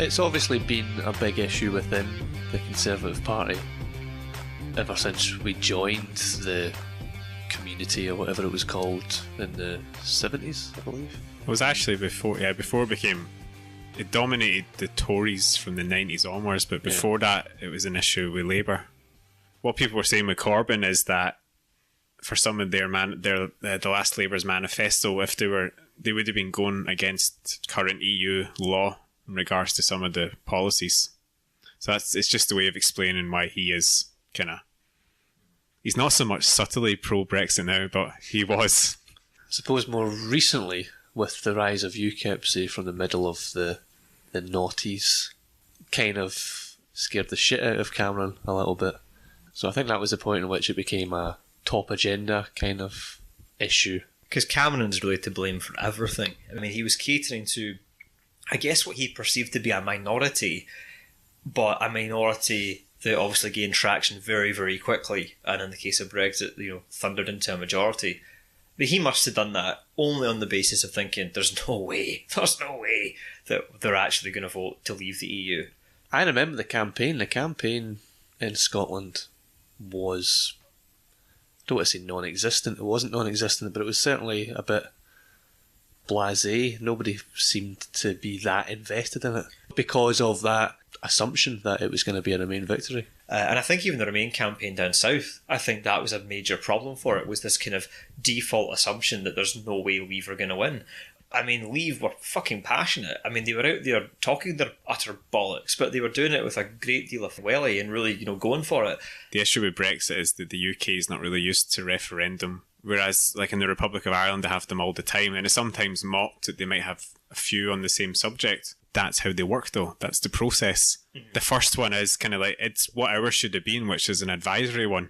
It's obviously been a big issue within the Conservative Party ever since we joined the community, or whatever it was called, in the 70s, I believe. It was actually before it became... It dominated the Tories from the 90s onwards, but before that, it was an issue with Labour. What people were saying with Corbyn is that for some of the last Labour's manifesto, if they would have been going against current EU law in regards to some of the policies. So it's just a way of explaining why he is he's not so much subtly pro-Brexit now, but he was. I suppose more recently, with the rise of UKIP, say from the middle of the noughties, kind of scared the shit out of Cameron a little bit. So I think that was the point in which it became a top agenda kind of issue. Because Cameron's really to blame for everything. I mean, he was catering to, I guess, what he perceived to be a minority, but a minority that obviously gained traction very, very quickly, and in the case of Brexit, thundered into a majority. But he must have done that only on the basis of thinking there's no way that they're actually going to vote to leave the EU. I remember the campaign. The campaign in Scotland was, I don't want to say non-existent. It wasn't non-existent, but it was certainly a bit blasé. Nobody seemed to be that invested in it because of that assumption that it was going to be a Remain victory. And I think even the Remain campaign down south, I think that was a major problem for it, was this kind of default assumption that there's no way Leave are going to win. I mean, Leave were fucking passionate. I mean, they were out there talking their utter bollocks, but they were doing it with a great deal of welly and really, going for it. The issue with Brexit is that the UK is not really used to referendum, whereas like in the Republic of Ireland they have them all the time, and it's sometimes mocked that they might have a few on the same subject. That's how they work though. That's the process. Mm-hmm. The first one is kind of like, it's what ours should have been, which is an advisory one.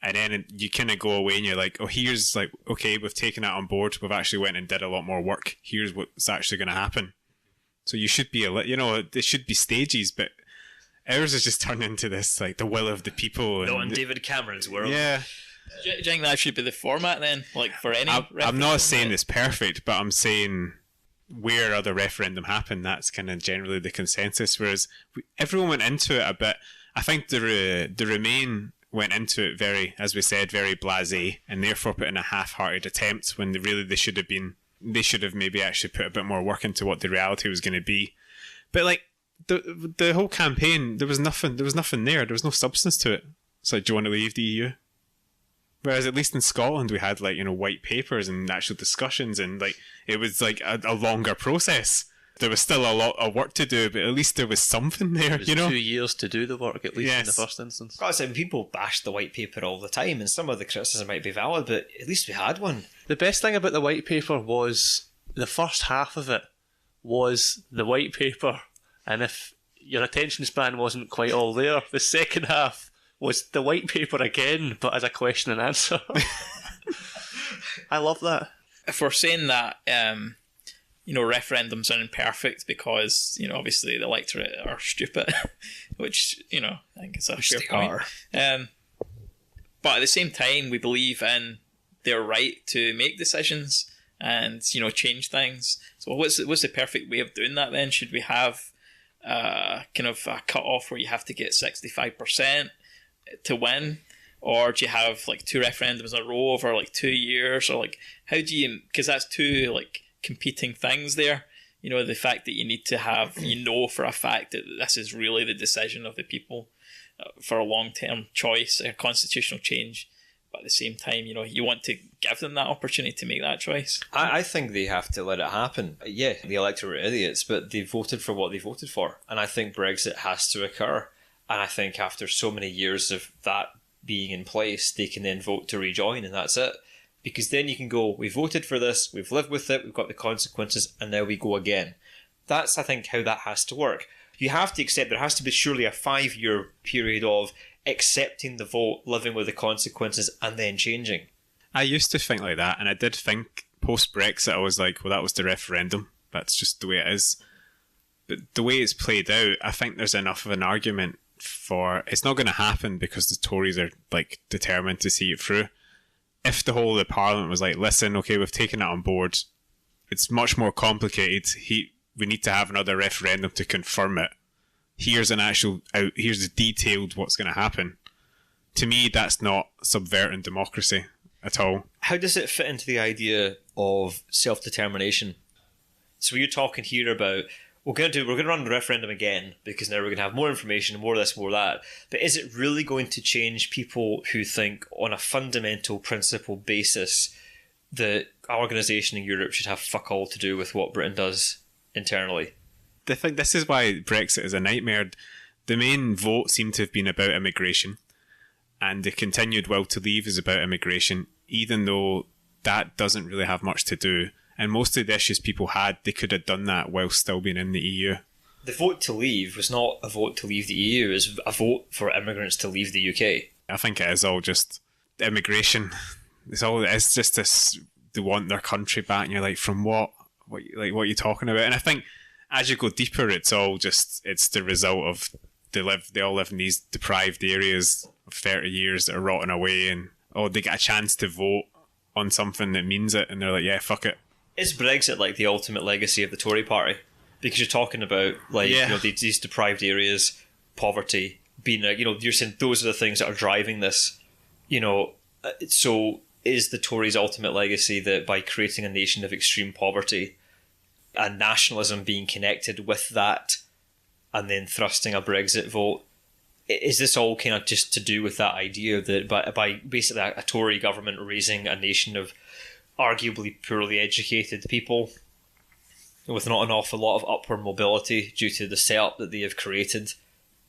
And then you kind of go away and you're like, oh, here's like, okay, we've taken that on board. We've actually went and did a lot more work. Here's what's actually going to happen. So you should be, there should be stages, but ours has just turned into this, like, the will of the people. Not in David Cameron's world. Yeah. Do you think that should be the format then? Like for any I'm not saying it's perfect, but I'm saying where other referendum happen, that's kind of generally the consensus. Whereas everyone went into it a bit, I think the Remain went into it very, as we said, very blasé, and therefore put in a half-hearted attempt when they should have maybe actually put a bit more work into what the reality was going to be. But like the whole campaign, there was nothing there. There was no substance to it. It's like, do you want to leave the EU? Whereas at least in Scotland we had white papers and actual discussions, and like it was like a longer process. There was still a lot of work to do, but at least there was something there. It was 2 years to do the work, at least in the first instance. Gotta say, people bash the white paper all the time, and some of the criticism might be valid, but at least we had one. The best thing about the white paper was the first half of it was the white paper, and if your attention span wasn't quite all there, the second half was the white paper again, but as a question and answer. I love that. If we're saying that, referendums are imperfect because, obviously the electorate are stupid, which, I think is a fair point. But at the same time, we believe in their right to make decisions and, change things. So what's the perfect way of doing that then? Should we have kind of a cut-off where you have to get 65% to win, or do you have like 2 referendums in a row over like 2 years, or like how do you, because that's 2 like competing things there, the fact that you need to have for a fact that this is really the decision of the people for a long-term choice, a constitutional change, but at the same time you want to give them that opportunity to make that choice. I think they have to let it happen. Yeah, the electorate are idiots, but they voted for what they voted for, and I think Brexit has to occur. And I think after so many years of that being in place, they can then vote to rejoin, and that's it. Because then you can go, we voted for this, we've lived with it, we've got the consequences, and now we go again. That's, I think, how that has to work. You have to accept there has to be surely a 5-year period of accepting the vote, living with the consequences, and then changing. I used to think like that, and I did think post-Brexit, I was like, well, that was the referendum. That's just the way it is. But the way it's played out, I think there's enough of an argument for it's not going to happen because the Tories are like determined to see it through. If the whole of the Parliament was like, listen, okay, we've taken it on board, it's much more complicated. we need to have another referendum to confirm it. Here's here's detailed what's going to happen. To me, that's not subverting democracy at all. How does it fit into the idea of self-determination? So you're talking here about we're going to run the referendum again because now we're going to have more information, more of this, more of that. But is it really going to change people who think on a fundamental principle basis that our organisation in Europe should have fuck all to do with what Britain does internally? I think this is why Brexit is a nightmare. The main vote seemed to have been about immigration, and the continued will to leave is about immigration, even though that doesn't really have much to do. And most of the issues people had, they could have done that while still being in the EU. The vote to leave was not a vote to leave the EU, it was a vote for immigrants to leave the UK. I think it is all just immigration. It's just this, they want their country back, and you're like, from what? What are you talking about? And I think as you go deeper, it's the result of they all live in these deprived areas of 30 years that are rotting away, and they get a chance to vote on something that means it, and they're like, yeah, fuck it. Is Brexit like the ultimate legacy of the Tory party? Because you're talking about these deprived areas, poverty, being you're saying those are the things that are driving this. So is the Tories' ultimate legacy that by creating a nation of extreme poverty and nationalism being connected with that, and then thrusting a Brexit vote, is this all kind of just to do with that idea that by basically a Tory government raising a nation of arguably poorly educated people with not an awful lot of upward mobility due to the setup that they have created,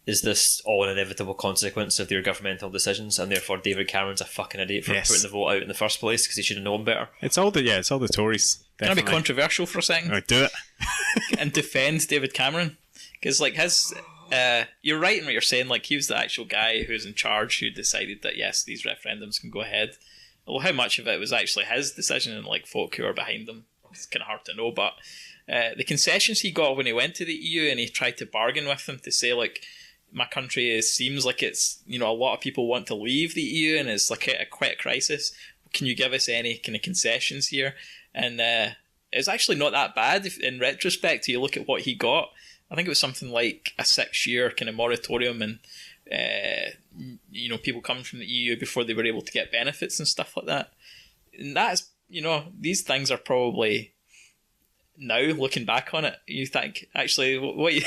is this all an inevitable consequence of their governmental decisions, and therefore David Cameron's a fucking idiot for putting the vote out in the first place because he should have known better? It's all the Tories. Definitely. Can I be controversial for a second? Right, do it. And defend David Cameron? Because you're right in what you're saying. Like, he was the actual guy who's in charge who decided that yes, these referendums can go ahead. Well, how much of it was actually his decision and folk who are behind them? It's kind of hard to know. But the concessions he got when he went to the EU and he tried to bargain with them to say my country seems like it's a lot of people want to leave the EU and it's like quite a crisis. Can you give us any kind of concessions here? And it's actually not that bad in retrospect. You look at what he got. I think it was something like a 6-year kind of moratorium, and people coming from the EU before they were able to get benefits and stuff like that. And that's these things are probably, now looking back on it, you think actually what you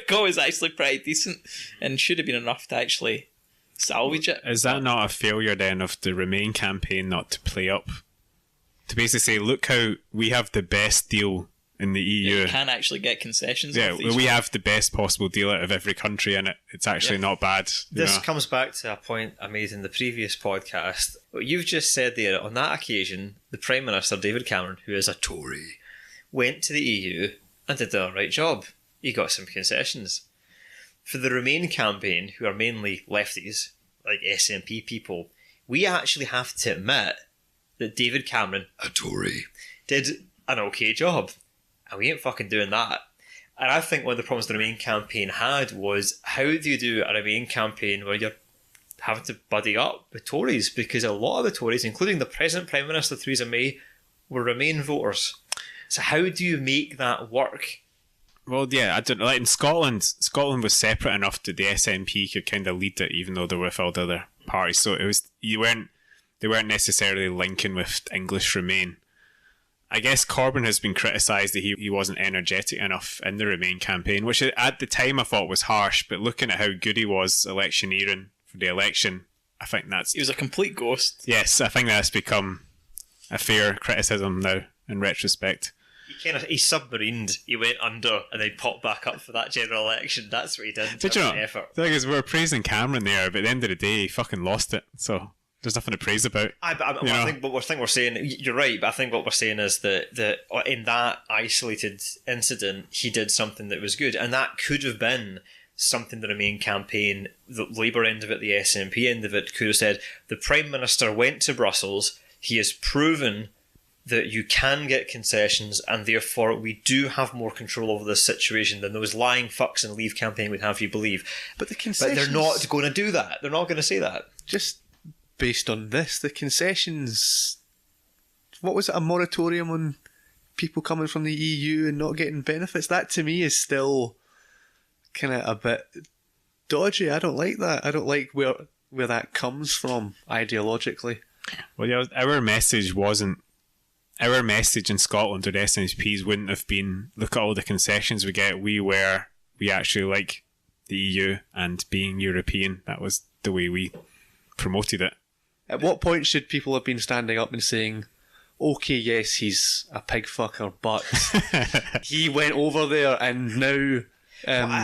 got was actually pretty decent and should have been enough to actually salvage it. Is that not a failure then of the Remain campaign not to play up? To basically say, look how we have the best deal in the EU. You can actually get concessions. Yeah, we have the best possible deal out of every country, and it's actually not bad. This comes back to a point I made in the previous podcast. What you've just said there, on that occasion, the Prime Minister, David Cameron, who is a Tory, went to the EU and did the right job. He got some concessions. For the Remain campaign, who are mainly lefties, like SNP people, we actually have to admit that David Cameron, a Tory, did an okay job. And we ain't fucking doing that. And I think one of the problems the Remain campaign had was, how do you do a Remain campaign where you're having to buddy up with Tories? Because a lot of the Tories, including the present Prime Minister Theresa May, were Remain voters. So how do you make that work? Well, yeah, I don't know. Like in Scotland was separate enough that the SNP could kind of lead it, even though they were with all the other parties. So they weren't necessarily linking with English Remain. I guess Corbyn has been criticised that he wasn't energetic enough in the Remain campaign, which at the time I thought was harsh, but looking at how good he was electioneering for the election, I think he was a complete ghost. Yes, I think that's become a fair criticism now in retrospect. He submarined, he went under and then popped back up for that general election. That's what he did. Did you know? Effort. The thing is, we were praising Cameron there, but at the end of the day, he fucking lost it, so there's nothing to praise about. I think what we're saying, you're right, but I think what we're saying is that in that isolated incident, he did something that was good, and that could have been something the Remain campaign, the Labour end of it, the SNP end of it, could have said, the Prime Minister went to Brussels, he has proven that you can get concessions, and therefore we do have more control over this situation than those lying fucks in Leave campaign would have you believe. But they're not going to do that. They're not going to say that. Just based on this, the concessions... What was it? A moratorium on people coming from the EU and not getting benefits. That to me is still kind of a bit dodgy. I don't like that. I don't like where that comes from ideologically. Well, yeah, our message in Scotland or the SNPs wouldn't have been, look at all the concessions we get. We actually like the EU and being European. That was the way we promoted it. At what point should people have been standing up and saying, okay, yes, he's a pig fucker, but he went over there and now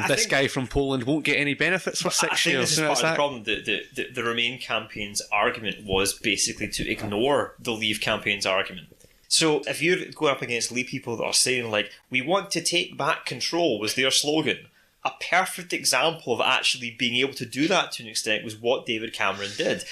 this guy from Poland won't get any benefits for 6 years. This is part of the problem. The Remain campaign's argument was basically to ignore the Leave campaign's argument. So if you're going up against Leave people that are saying, like, we want to take back control was their slogan, a perfect example of actually being able to do that to an extent was what David Cameron did.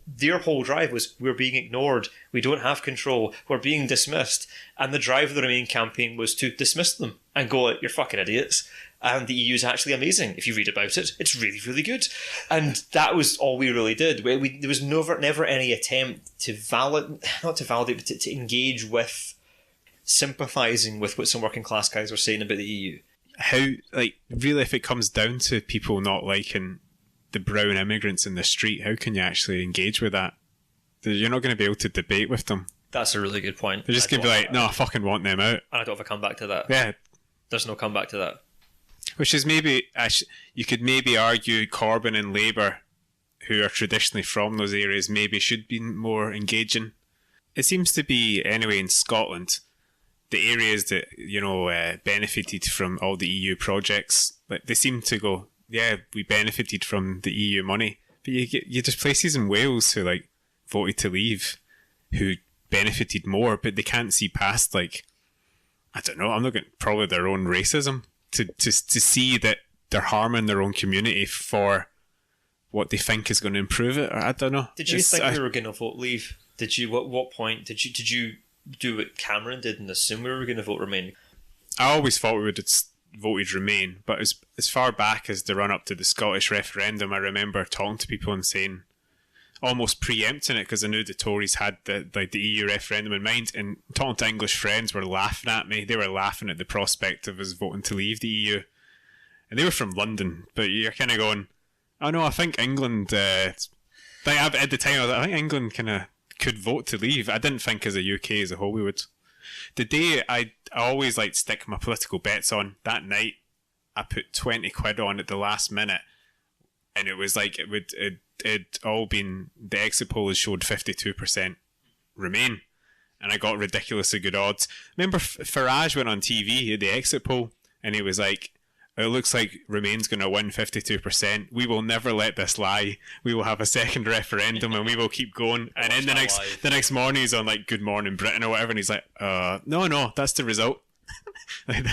Their whole drive was, we're being ignored, we don't have control, we're being dismissed. And the drive of the Remain campaign was to dismiss them and go, you're fucking idiots. And the EU is actually amazing. If you read about it, it's really, really good. And that was all we really did. There was never any attempt to to engage with, sympathising with what some working class guys were saying about the EU. How, like, really, if it comes down to people not liking the brown immigrants in the street, how can you actually engage with that? You're not going to be able to debate with them. That's a really good point. They're just going to be like, no, I fucking want them out. And I don't have a comeback to that. Yeah. There's no comeback to that. Which is maybe, you could maybe argue Corbyn and Labour, who are traditionally from those areas, maybe should be more engaging. It seems to be, anyway, in Scotland, the areas that, benefited from all the EU projects, like, they seem to go, yeah, we benefited from the EU money. But there's places in Wales who, like, voted to leave, who benefited more, but they can't see past, like, I don't know, I'm not going, probably their own racism, to see that they're harming their own community for what they think is going to improve it. Or I don't know. Did you think we were going to vote Leave? Did you? What point did you do what Cameron did and assume we were going to vote Remain? I always thought we would have voted Remain, but as far back as the run up to the Scottish referendum, I remember talking to people and saying, almost preempting it, because I knew the Tories had the EU referendum in mind, and talking to English friends were laughing at me. They were laughing at the prospect of us voting to leave the EU. And they were from London, but you're kind of going, oh no, I think England, at the time, I think England kind of could vote to leave. I didn't think as a UK as a whole we would. The day I always like stick my political bets on, that night I put 20 quid on at the last minute, and it was like it'd all been, the exit polls showed 52% Remain, and I got ridiculously good odds. Remember Farage went on TV at the exit poll and he was like, it looks like Remain's going to win 52%. We will never let this lie. We will have a second referendum and we will keep going. And then the next morning he's on like Good Morning Britain or whatever, and he's like, no, that's the result. Like,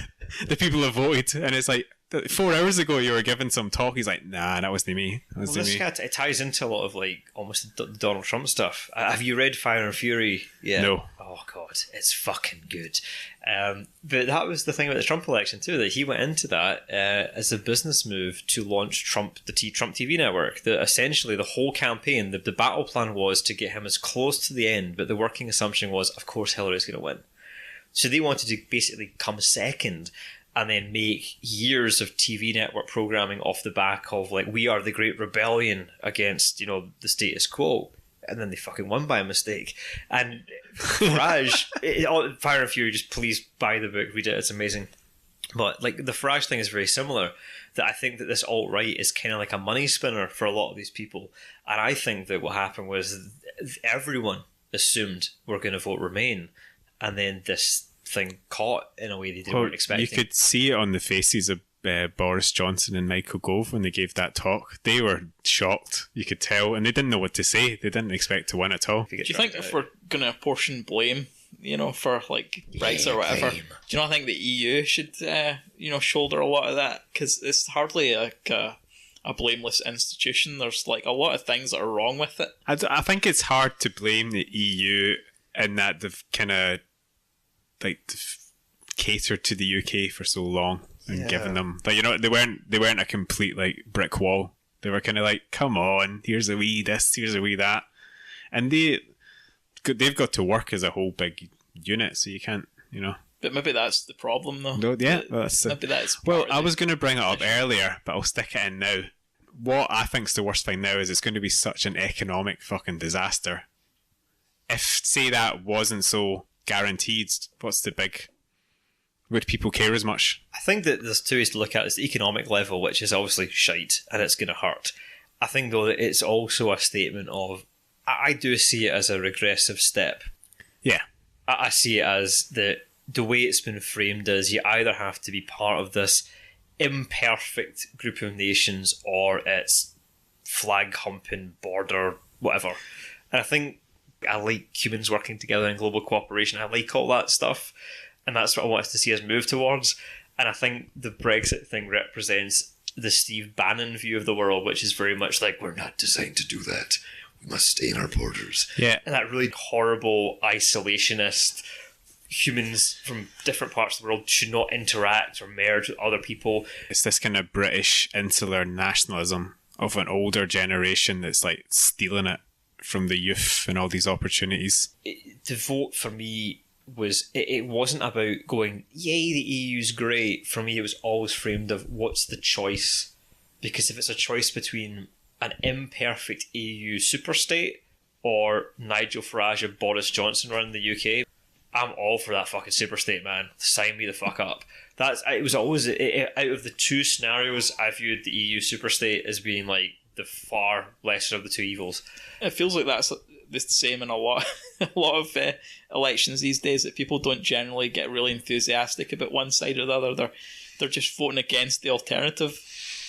the people have voted, and it's like, 4 hours ago you were giving some talk. He's like, nah, that wasn't me. This kind of, it ties into a lot of like almost the Donald Trump stuff. Have you read Fire and Fury? Yeah. No. Oh god, it's fucking good. But that was the thing about the Trump election too, that he went into that as a business move to launch Trump TV network. That essentially the whole campaign, the battle plan was to get him as close to the end, but the working assumption was, of course, Hillary's going to win. So they wanted to basically come second and then make years of TV network programming off the back of like, we are the great rebellion against, the status quo. And then they fucking won by a mistake. And Farage, Fire and Fury, just please buy the book, read it, it's amazing. But like the Farage thing is very similar, that I think that this alt-right is kind of like a money spinner for a lot of these people. And I think that what happened was everyone assumed we're going to vote Remain, and then this thing caught in a way they weren't expecting. You could see it on the faces of Boris Johnson and Michael Gove when they gave that talk. They were shocked, you could tell, and they didn't know what to say. They didn't expect to win at all. Do you think if we're going to apportion blame, for like Brexit or whatever, do you not think the EU should, shoulder a lot of that? Because it's hardly like a blameless institution. There's like a lot of things that are wrong with it. I think it's hard to blame the EU in that they've kind of like catered to the UK for so long and given them, like, they weren't a complete like brick wall. They were kind of like, come on, here's a wee this, here's a wee that, and they've got to work as a whole big unit. So you can't, But maybe that's the problem, though. No, yeah, that's maybe that's well. part of I the- was going to bring it up earlier, but I'll stick it in now. What I think's the worst thing now is it's going to be such an economic fucking disaster. If, say, that wasn't so guaranteed, what's the big... Would people care as much? I think that there's two ways to look at it. It's the economic level, which is obviously shite, and it's going to hurt. I think, though, that it's also a statement of... I do see it as a regressive step. Yeah. I see it as the way it's been framed is you either have to be part of this imperfect group of nations or it's flag-humping, border, whatever. And I think I like humans working together in global cooperation. I like all that stuff. And that's what I want us to see us move towards. And I think the Brexit thing represents the Steve Bannon view of the world, which is very much like, we're not designed to do that. We must stay in our borders. Yeah. And that really horrible, isolationist, humans from different parts of the world should not interact or merge with other people. It's this kind of British insular nationalism of an older generation that's like stealing it from the youth and all these opportunities. The vote for me was, it wasn't about going, yay, the EU's great. For me, it was always framed of what's the choice? Because if it's a choice between an imperfect EU superstate or Nigel Farage or Boris Johnson running the UK, I'm all for that fucking superstate, man. Sign me the fuck up. It was always, out of the two scenarios, I viewed the EU superstate as being like the far lesser of the two evils. It feels like that's the same in a lot of elections these days, that people don't generally get really enthusiastic about one side or the other. They're just voting against the alternative.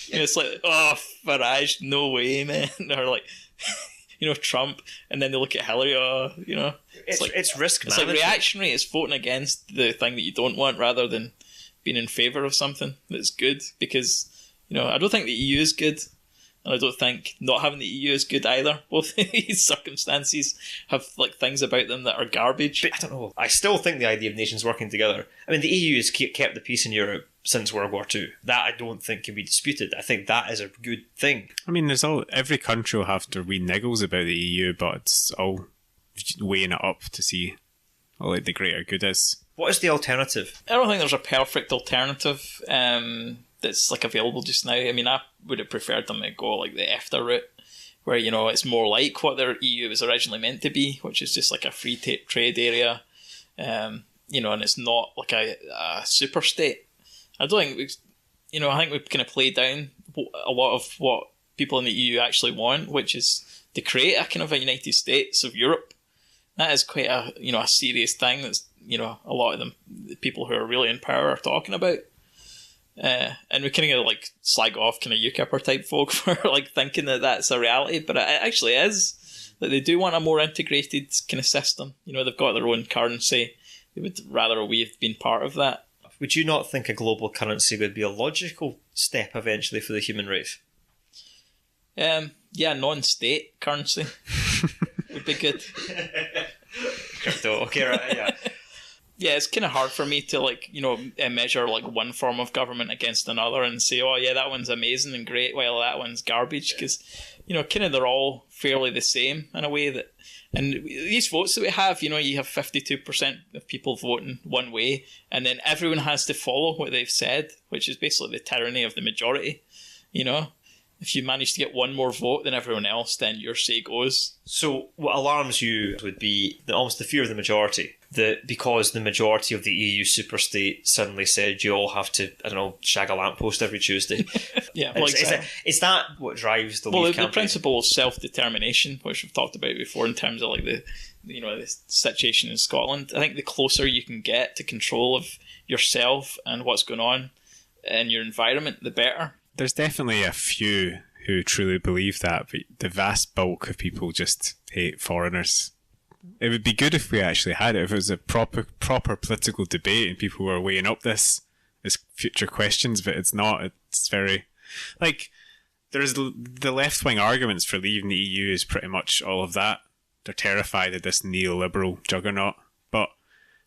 You know, it's like, oh, Farage, no way, man. Or like, Trump, and then they look at Hillary, It's risk it's management. like reactionary. It's voting against the thing that you don't want rather than being in favour of something that's good. Because, I don't think the EU is good. And I don't think not having the EU is good either. Both these circumstances have like things about them that are garbage. But I don't know. I still think the idea of nations working together. I mean, the EU has kept the peace in Europe since World War II. That I don't think can be disputed. I think that is a good thing. I mean, every country will have their wee niggles about the EU, but it's all weighing it up to see what like the greater good is. What is the alternative? I don't think there's a perfect alternative that's like available just now. I mean, I would have preferred them to go like the EFTA route, where it's more like what their EU was originally meant to be, which is just like a free trade area, and it's not like a super state. I don't think I think we've kind of played down a lot of what people in the EU actually want, which is to create a kind of a United States of Europe. That is quite a a serious thing. That's a lot of the people who are really in power are talking about. And we kind of like slag off kind of UKIPper type folk for like thinking that that's a reality, but it actually is. That they do want a more integrated kind of system. They've got their own currency. They would rather we have been part of that. Would you not think a global currency would be a logical step eventually for the human race? Yeah, non-state currency would be good. Crypto, okay, right, yeah. Yeah, it's kind of hard for me to measure like one form of government against another and say, oh yeah, that one's amazing and great, while that one's garbage, because kind of they're all fairly the same in a way that. And these votes that we have, you have 52% of people voting one way, and then everyone has to follow what they've said, which is basically the tyranny of the majority. If you manage to get one more vote than everyone else, then your say goes. So what alarms you would be almost the fear of the majority. That because the majority of the EU superstate suddenly said you all have to, shag a lamppost every Tuesday. Yeah, well, exactly. Is that what drives the Leave the campaign? principle of self-determination, which we've talked about before in terms of like the situation in Scotland. I think the closer you can get to control of yourself and what's going on in your environment, the better. There's definitely a few who truly believe that, but the vast bulk of people just hate foreigners. It would be good if we actually had it, if it was a proper political debate and people were weighing up this as future questions, but it's not. It's very... Like, there's the left-wing arguments for leaving the EU is pretty much all of that. They're terrified of this neoliberal juggernaut. But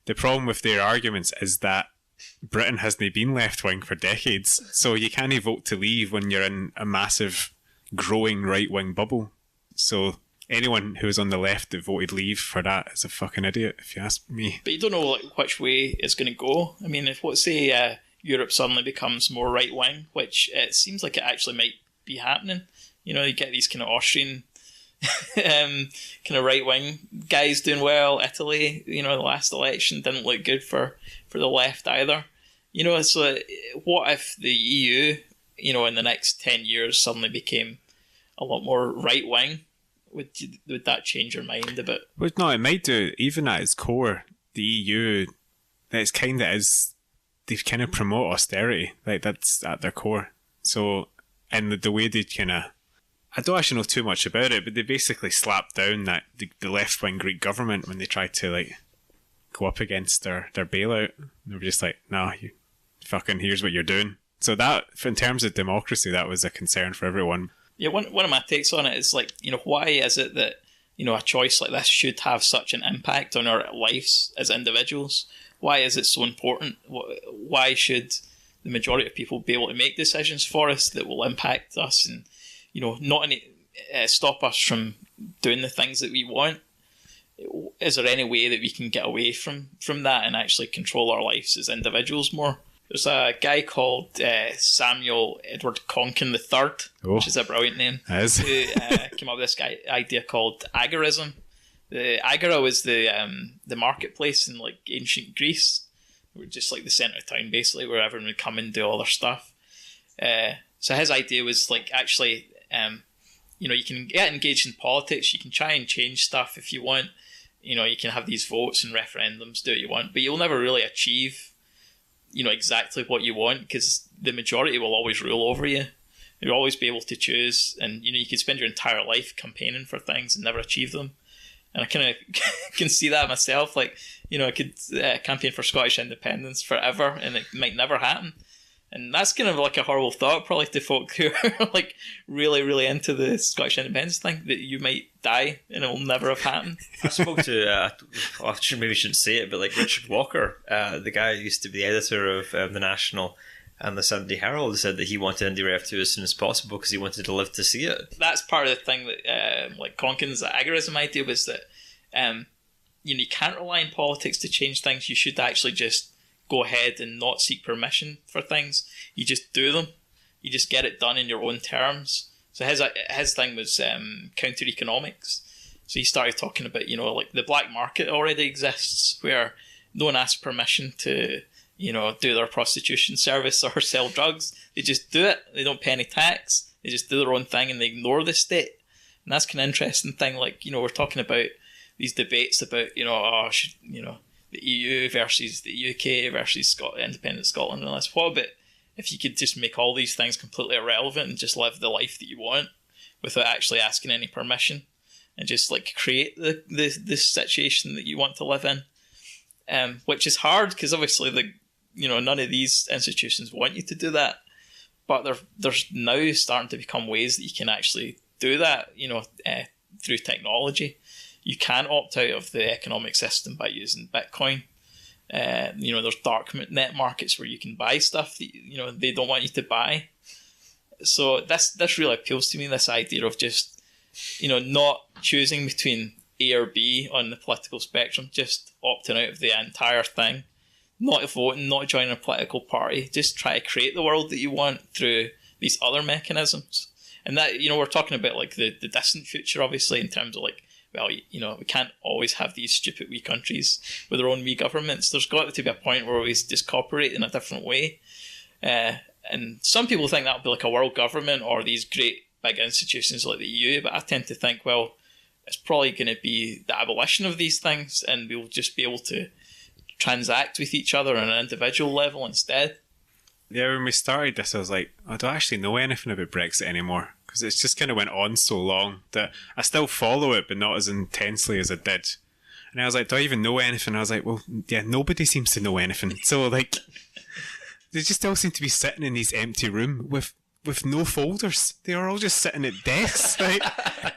the problem with their arguments is that Britain hasn't been left-wing for decades, so you can't vote to leave when you're in a massive, growing right-wing bubble. So anyone who was on the left that voted Leave for that is a fucking idiot, if you ask me. But you don't know like which way it's going to go. I mean, if let's say Europe suddenly becomes more right wing, which it seems like it actually might be happening. You know, you get these kind of Austrian kind of right wing guys doing well. Italy, you know, the last election didn't look good for the left either. You know, so what if the EU, you know, in the next 10 years suddenly became a lot more right wing? Would that change your mind a bit? Well, no, it might do. Even at its core, the EU, that's kind of is, they kind of promote austerity. Like, that's at their core. So, and the way they kind of, I don't actually know too much about it, but they basically slapped down that the left-wing Greek government when they tried to, like, go up against their bailout. They were just like, no, you fucking, here's what you're doing. So that, in terms of democracy, that was a concern for everyone. Yeah, one of my takes on it is like, you know, why is it that, you know, a choice like this should have such an impact on our lives as individuals? Why is it so important? Why should the majority of people be able to make decisions for us that will impact us and, you know, not stop us from doing the things that we want? Is there any way that we can get away from that and actually control our lives as individuals more? There's a guy called Samuel Edward Konkin III, which is a brilliant name, who came up with this idea called agorism. The agora was the marketplace in like ancient Greece, just like the centre of town basically, where everyone would come and do all their stuff. So his idea was like actually, you know, you can get engaged in politics, you can try and change stuff if you want. You know, you can have these votes and referendums, do what you want, but you'll never really achieve, you know, exactly what you want because the majority will always rule over you. You'll always be able to choose, and you know, you could spend your entire life campaigning for things and never achieve them. And I kind of can see that myself. Like, you know, I could campaign for Scottish independence forever, and it might never happen. And that's kind of like a horrible thought, probably to folk who are like really, really into the Scottish independence thing, that you might die and it will never have happened. I spoke to, maybe shouldn't say it, but like Richard Walker, the guy who used to be the editor of The National and the Sunday Herald, said that he wanted Indy Rev 2 as soon as possible because he wanted to live to see it. That's part of the thing that, like Conkin's agorism idea was that, you know, you can't rely on politics to change things. You should actually just go ahead and not seek permission for things. You just do them. You just get it done in your own terms. So his thing was counter economics. So he started talking about, you know, like the black market already exists where no one asks permission to, you know, do their prostitution service or sell drugs. They just do it. They don't pay any tax. They just do their own thing and they ignore the state. And that's kind of interesting thing. Like, you know, we're talking about these debates about, you know, the EU versus the UK versus independent Scotland and all this. What about if you could just make all these things completely irrelevant and just live the life that you want without actually asking any permission and just like create the situation that you want to live in, which is hard because obviously none of these institutions want you to do that, but there's now starting to become ways that you can actually do that, you know, through technology. You can opt out of the economic system by using Bitcoin. You know, there's dark net markets where you can buy stuff that, you know, they don't want you to buy. So this really appeals to me, this idea of just, you know, not choosing between A or B on the political spectrum, just opting out of the entire thing, not voting, not joining a political party, just try to create the world that you want through these other mechanisms. And that, you know, we're talking about like the distant future, obviously, in terms of like, well, you know, we can't always have these stupid wee countries with their own wee governments. There's got to be a point where we just cooperate in a different way. And some people think that would be like a world government or these great big institutions like the EU, but I tend to think, well, it's probably going to be the abolition of these things and we'll just be able to transact with each other on an individual level instead. Yeah, when we started this, I was like, I don't actually know anything about Brexit anymore because it's just kind of went on so long that I still follow it, but not as intensely as I did. And I was like, do I even know anything? I was like, well, yeah, nobody seems to know anything. So, like, they just all seem to be sitting in these empty room with no folders. They are all just sitting at desks. Like,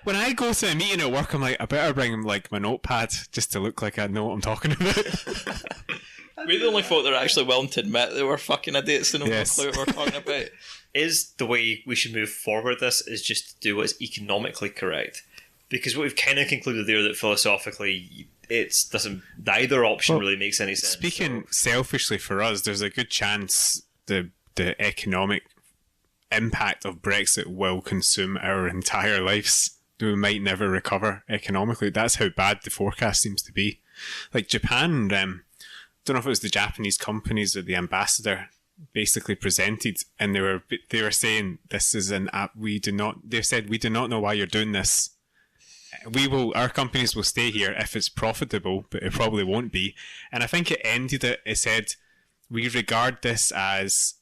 when I go to a meeting at work, I'm like, I better bring like my notepad just to look like I know what I'm talking about. We're the only folk that are actually willing to admit that we're fucking idiots and don't know what we're talking about. Is the way we should move forward this is just to do what's economically correct? Because what we've kind of concluded there that philosophically neither option really makes any sense. Speaking selfishly for us, there's a good chance the economic impact of Brexit will consume our entire lives. We might never recover economically. That's how bad the forecast seems to be. Like Japan, don't know if it was the Japanese companies or the ambassador basically presented, and they were saying this is an app they said we do not know why you're doing this. Our companies will stay here if it's profitable, but it probably won't be. And I think it ended it said, we regard this as,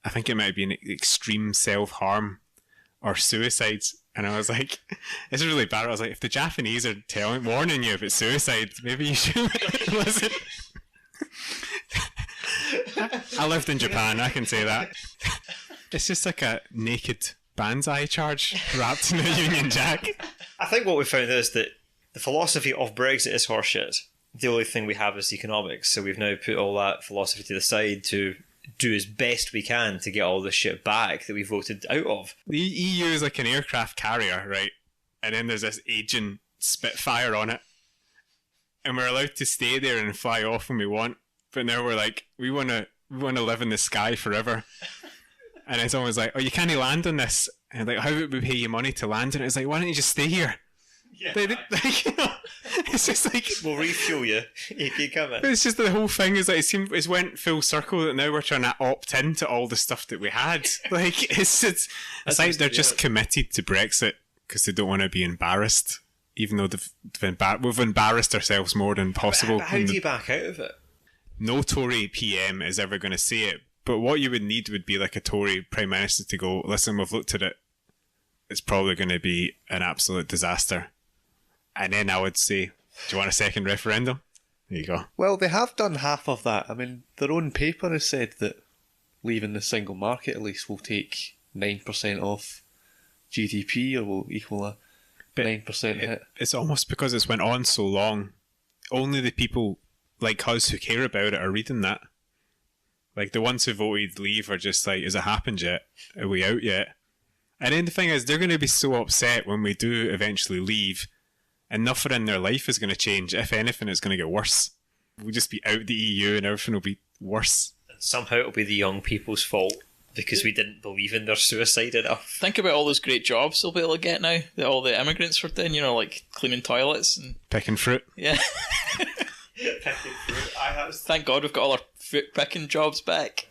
I think it might have been extreme self-harm or suicide. And I was like, it's really bad. I was like, if the Japanese are warning you about suicide, maybe you should listen. I lived in Japan, I can say that. It's just like a naked banzai charge wrapped in a Union Jack. I think what we found is that the philosophy of Brexit is horseshit. The only thing we have is economics, so we've now put all that philosophy to the side to do as best we can to get all the shit back that we voted out of. The EU is like an aircraft carrier, right? And then there's this aging Spitfire on it. And we're allowed to stay there and fly off when we want. But now we're like, we want to live in the sky forever. And it's always like, oh, you can't land on this. And like, how would we pay you money to land? And it's like, why don't you just stay here? Yeah. It's just like, we'll refuel you if you come in. It's just the whole thing is like, it went full circle that now we're trying to opt into all the stuff that we had. Like, it's like they're just committed to Brexit because they don't want to be embarrassed, even though we've embarrassed ourselves more than possible. But how do you back out of it? No Tory PM is ever going to say it. But what you would need would be like a Tory Prime Minister to go, listen, we've looked at it. It's probably going to be an absolute disaster. And then I would say, do you want a second referendum? There you go. Well, they have done half of that. I mean, their own paper has said that leaving the single market at least will take 9% off GDP, or will equal a 9% hit. It's almost because it's went on so long. Only the people like us who care about it are reading that. Like, the ones who voted leave are just like, has it happened yet? Are we out yet? And then the thing is, they're going to be so upset when we do eventually leave, and nothing in their life is going to change. If anything, it's going to get worse. We'll just be out the EU and everything will be worse. Somehow it'll be the young people's fault because we didn't believe in their suicide enough. Think about all those great jobs they'll be able to get now that all the immigrants were doing, like cleaning toilets and picking fruit. Yeah. Picking fruit. Thank God we've got all our fruit picking jobs back.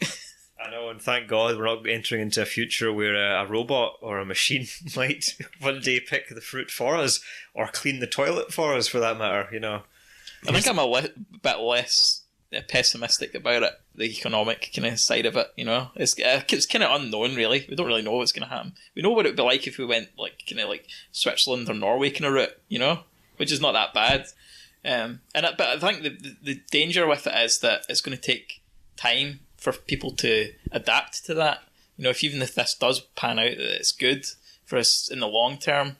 I know, and thank God we're not entering into a future where a robot or a machine might one day pick the fruit for us or clean the toilet for us, for that matter, I think I'm a bit less pessimistic about it, the economic kind of side of it, It's kind of unknown, really. We don't really know what's going to happen. We know what it would be like if we went like Switzerland or Norway kind of route, which is not that bad. But I think the danger with it is that it's going to take time for people to adapt to that. Even if this does pan out that it's good for us in the long term,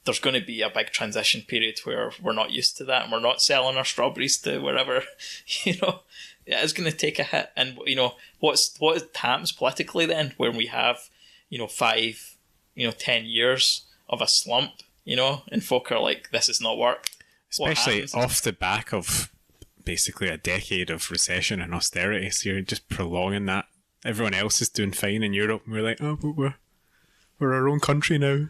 there's going to be a big transition period where we're not used to that and we're not selling our strawberries to wherever, it's going to take a hit. And, what happens politically then when we have, 5, 10 years of a slump, and folk are like, this is not work. Especially off the back of basically a decade of recession and austerity, so you're just prolonging that. Everyone else is doing fine in Europe, and we're like, oh, but we're our own country now.